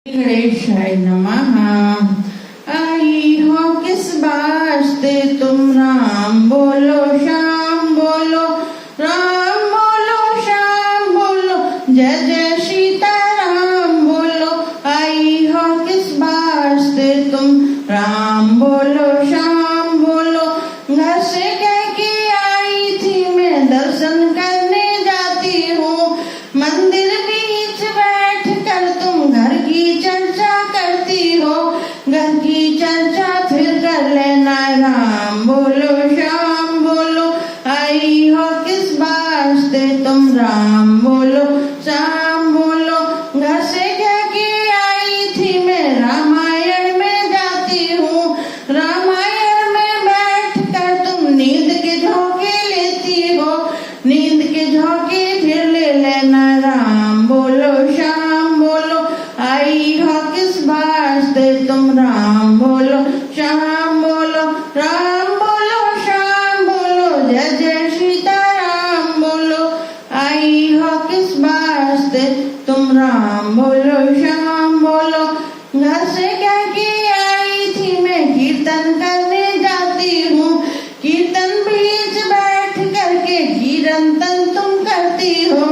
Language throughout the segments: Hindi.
गणेशाय नमः। आई हो किस वास्ते तुम राम बोलो श्याम बोलो, राम बोलो श्याम बोलो, जय जय सीताराम बोलो। आई हो किस वास्ते तुम राम बोलो श्याम बोलो। घर से कह के आई थी मैं दर्शन करने जाती हूँ, मंदिर बीच बैठ कर तुम घर की चर्चा करती हो। घर की चर्चा फिर कर लेना, राम बोलो श्याम बोलो। आई हो किस वास्ते तुम राम बोलो श्याम बोलो। घर से कह के आई थी मैं रामायण में जाती हूँ, रामायण में बैठ कर तुम नींद के झोंके लेती हो। नींद के झोंके फिर ले लेना, राम बोलो श्याम बोलो। आई हो किस वास्ते तुम राम बोलो श्याम बोलो, राम बोलो श्याम बोलो, जय जय सीताराम बोलो। आई हो किस वास्ते तुम राम बोलो श्याम बोलो। घर से कह के आई थी मैं कीर्तन करने जाती हूँ, कीर्तन बीच बैठ करके कीर्तन तुम करती हो।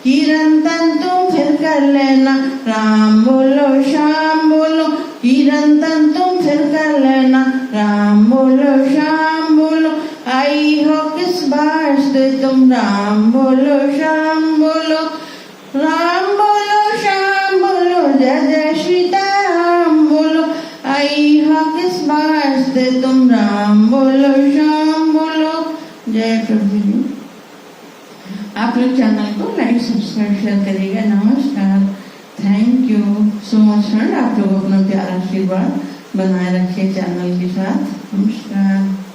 कीर्तन तुम फिर कर लेना, राम बोलो श्याम बोलो। कीर्तन तुम फिर कर लेना, राम बोलो श्याम बोलो। आई हो किस वास्ते तुम राम बोलो श्याम बोलो, राम बोलो श्याम बोलो, जय जय सीताराम बोलो। आई हो किस वास्ते तुम राम बोलो श्याम बोलो। जय प्रभु जी। आप लोग चैनल को लाइक सब्सक्राइब शेयर करिएगा। नमस्कार, thank you so much friend. आप लोग अपना प्यार आशीर्वाद बनाए रखिए चैनल के साथ। नमस्कार।